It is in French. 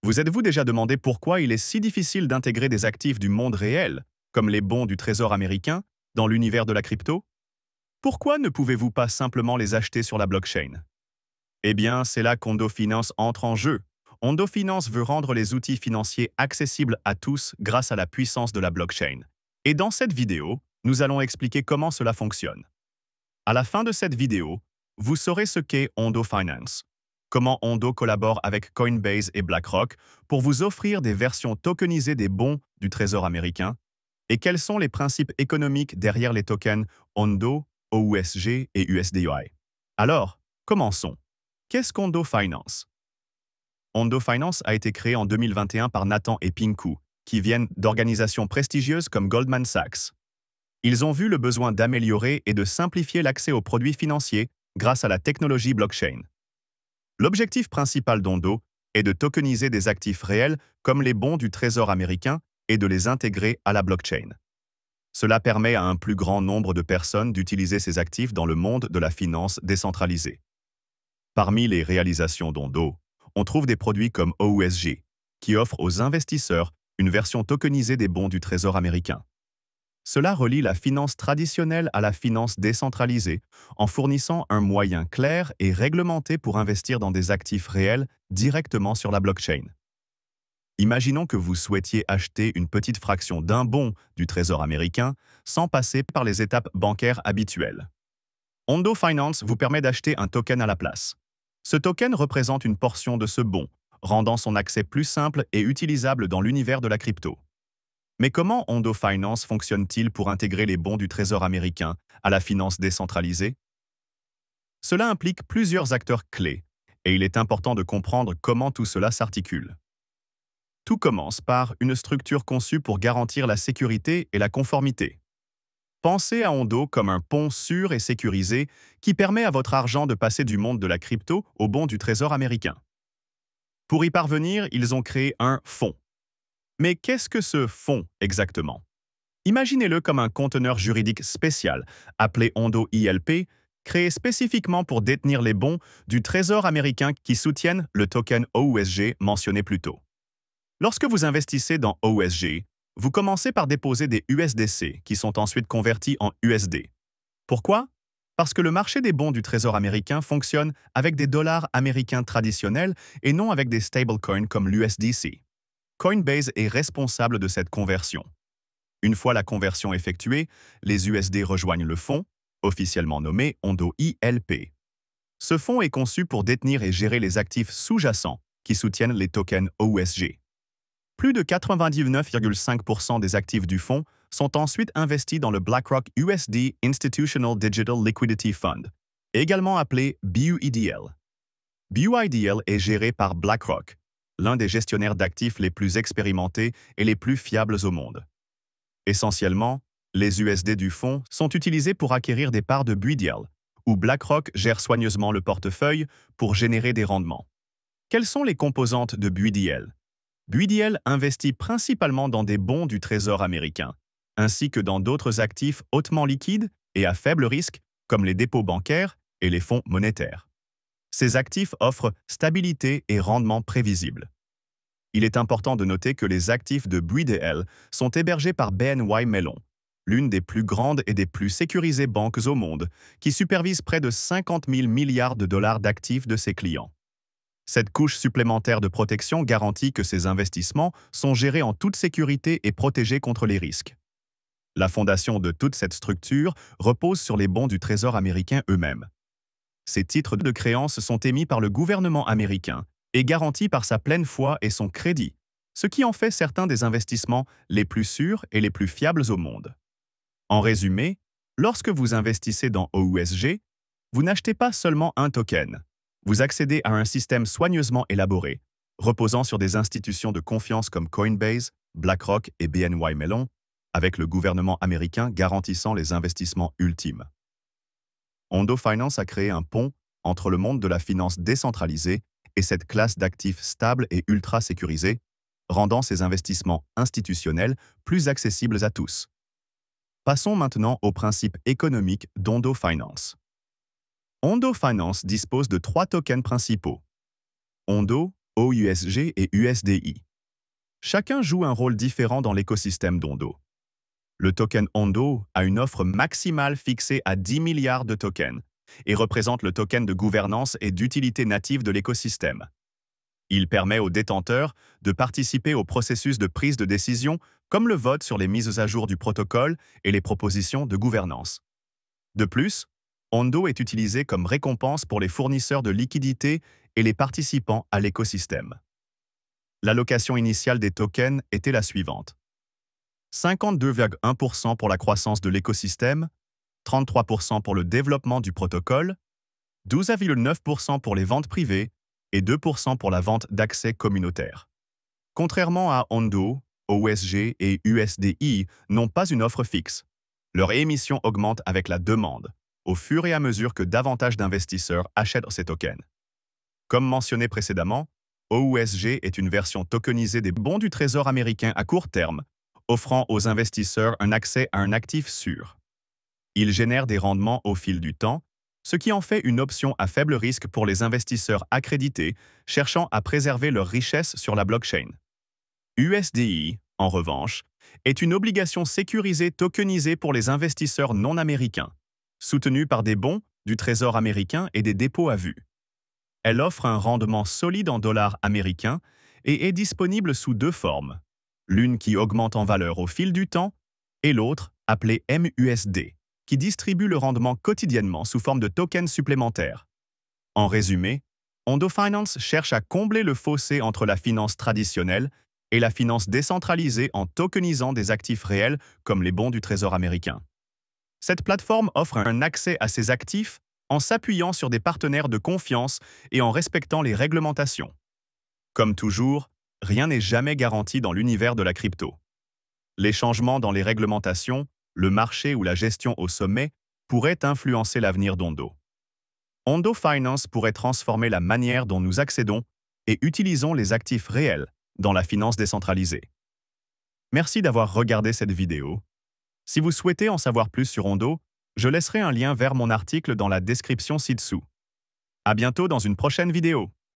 Vous êtes-vous déjà demandé pourquoi il est si difficile d'intégrer des actifs du monde réel, comme les bons du Trésor américain, dans l'univers de la crypto? Pourquoi ne pouvez-vous pas simplement les acheter sur la blockchain? Eh bien, c'est là qu'Ondo Finance entre en jeu. Ondo Finance veut rendre les outils financiers accessibles à tous grâce à la puissance de la blockchain. Et dans cette vidéo, nous allons expliquer comment cela fonctionne. À la fin de cette vidéo, vous saurez ce qu'est Ondo Finance, comment Ondo collabore avec Coinbase et BlackRock pour vous offrir des versions tokenisées des bons du Trésor américain, et quels sont les principes économiques derrière les tokens Ondo, OUSG et USDY. Alors, commençons. Qu'est-ce qu'Ondo Finance? Ondo Finance a été créé en 2021 par Nathan et Pinku, qui viennent d'organisations prestigieuses comme Goldman Sachs. Ils ont vu le besoin d'améliorer et de simplifier l'accès aux produits financiers grâce à la technologie blockchain. L'objectif principal d'Ondo est de tokeniser des actifs réels comme les bons du Trésor américain et de les intégrer à la blockchain. Cela permet à un plus grand nombre de personnes d'utiliser ces actifs dans le monde de la finance décentralisée. Parmi les réalisations d'Ondo, on trouve des produits comme OUSG, qui offre aux investisseurs une version tokenisée des bons du Trésor américain. Cela relie la finance traditionnelle à la finance décentralisée en fournissant un moyen clair et réglementé pour investir dans des actifs réels directement sur la blockchain. Imaginons que vous souhaitiez acheter une petite fraction d'un bon du Trésor américain sans passer par les étapes bancaires habituelles. Ondo Finance vous permet d'acheter un token à la place. Ce token représente une portion de ce bon, rendant son accès plus simple et utilisable dans l'univers de la crypto. Mais comment Ondo Finance fonctionne-t-il pour intégrer les bons du Trésor américain à la finance décentralisée? Cela implique plusieurs acteurs clés, et il est important de comprendre comment tout cela s'articule. Tout commence par une structure conçue pour garantir la sécurité et la conformité. Pensez à Ondo comme un pont sûr et sécurisé qui permet à votre argent de passer du monde de la crypto au bons du Trésor américain. Pour y parvenir, ils ont créé un fonds. Mais qu'est-ce que ce fonds exactement? Imaginez-le comme un conteneur juridique spécial, appelé Ondo ILP, créé spécifiquement pour détenir les bons du Trésor américain qui soutiennent le token OUSG mentionné plus tôt. Lorsque vous investissez dans OUSG, vous commencez par déposer des USDC qui sont ensuite convertis en USD. Pourquoi? Parce que le marché des bons du Trésor américain fonctionne avec des dollars américains traditionnels et non avec des stablecoins comme l'USDC. Coinbase est responsable de cette conversion. Une fois la conversion effectuée, les USD rejoignent le fonds, officiellement nommé Ondo ILP. Ce fonds est conçu pour détenir et gérer les actifs sous-jacents qui soutiennent les tokens OUSG. Plus de 99,5% des actifs du fonds sont ensuite investis dans le BlackRock USD Institutional Digital Liquidity Fund, également appelé BUIDL. BUIDL est géré par BlackRock, l'un des gestionnaires d'actifs les plus expérimentés et les plus fiables au monde. Essentiellement, les USD du fonds sont utilisés pour acquérir des parts de BUIDL, où BlackRock gère soigneusement le portefeuille pour générer des rendements. Quelles sont les composantes de BUIDL? BUIDL investit principalement dans des bons du Trésor américain, ainsi que dans d'autres actifs hautement liquides et à faible risque, comme les dépôts bancaires et les fonds monétaires. Ces actifs offrent stabilité et rendement prévisible. Il est important de noter que les actifs de BUIDL sont hébergés par BNY Mellon, l'une des plus grandes et des plus sécurisées banques au monde, qui supervise près de 50 000 milliards de dollars d'actifs de ses clients. Cette couche supplémentaire de protection garantit que ces investissements sont gérés en toute sécurité et protégés contre les risques. La fondation de toute cette structure repose sur les bons du Trésor américain eux-mêmes. Ces titres de créance sont émis par le gouvernement américain et garantis par sa pleine foi et son crédit, ce qui en fait certains des investissements les plus sûrs et les plus fiables au monde. En résumé, lorsque vous investissez dans OUSG, vous n'achetez pas seulement un token. Vous accédez à un système soigneusement élaboré, reposant sur des institutions de confiance comme Coinbase, BlackRock et BNY Mellon, avec le gouvernement américain garantissant les investissements ultimes. Ondo Finance a créé un pont entre le monde de la finance décentralisée et cette classe d'actifs stables et ultra sécurisés, rendant ces investissements institutionnels plus accessibles à tous. Passons maintenant aux principes économiques d'Ondo Finance. Ondo Finance dispose de 3 tokens principaux. Ondo, OUSG et USDI. Chacun joue un rôle différent dans l'écosystème d'Ondo. Le token Ondo a une offre maximale fixée à 10 milliards de tokens et représente le token de gouvernance et d'utilité native de l'écosystème. Il permet aux détenteurs de participer au processus de prise de décision comme le vote sur les mises à jour du protocole et les propositions de gouvernance. De plus, Ondo est utilisé comme récompense pour les fournisseurs de liquidités et les participants à l'écosystème. L'allocation initiale des tokens était la suivante. 52,1% pour la croissance de l'écosystème, 33% pour le développement du protocole, 12,9% pour les ventes privées et 2% pour la vente d'accès communautaire. Contrairement à Ondo, OSG et USDI n'ont pas une offre fixe. Leur émission augmente avec la demande, au fur et à mesure que davantage d'investisseurs achètent ces tokens. Comme mentionné précédemment, OUSG est une version tokenisée des bons du Trésor américain à court terme, offrant aux investisseurs un accès à un actif sûr. Il génère des rendements au fil du temps, ce qui en fait une option à faible risque pour les investisseurs accrédités cherchant à préserver leur richesse sur la blockchain. USDI, en revanche, est une obligation sécurisée tokenisée pour les investisseurs non américains, soutenue par des bons du Trésor américain et des dépôts à vue. Elle offre un rendement solide en dollars américains et est disponible sous deux formes, l'une qui augmente en valeur au fil du temps et l'autre, appelée MUSD, qui distribue le rendement quotidiennement sous forme de tokens supplémentaires. En résumé, Ondo Finance cherche à combler le fossé entre la finance traditionnelle et la finance décentralisée en tokenisant des actifs réels comme les bons du Trésor américain. Cette plateforme offre un accès à ces actifs en s'appuyant sur des partenaires de confiance et en respectant les réglementations. Comme toujours, rien n'est jamais garanti dans l'univers de la crypto. Les changements dans les réglementations, le marché ou la gestion au sommet pourraient influencer l'avenir d'Ondo. Ondo Finance pourrait transformer la manière dont nous accédons et utilisons les actifs réels dans la finance décentralisée. Merci d'avoir regardé cette vidéo. Si vous souhaitez en savoir plus sur Ondo, je laisserai un lien vers mon article dans la description ci-dessous. À bientôt dans une prochaine vidéo.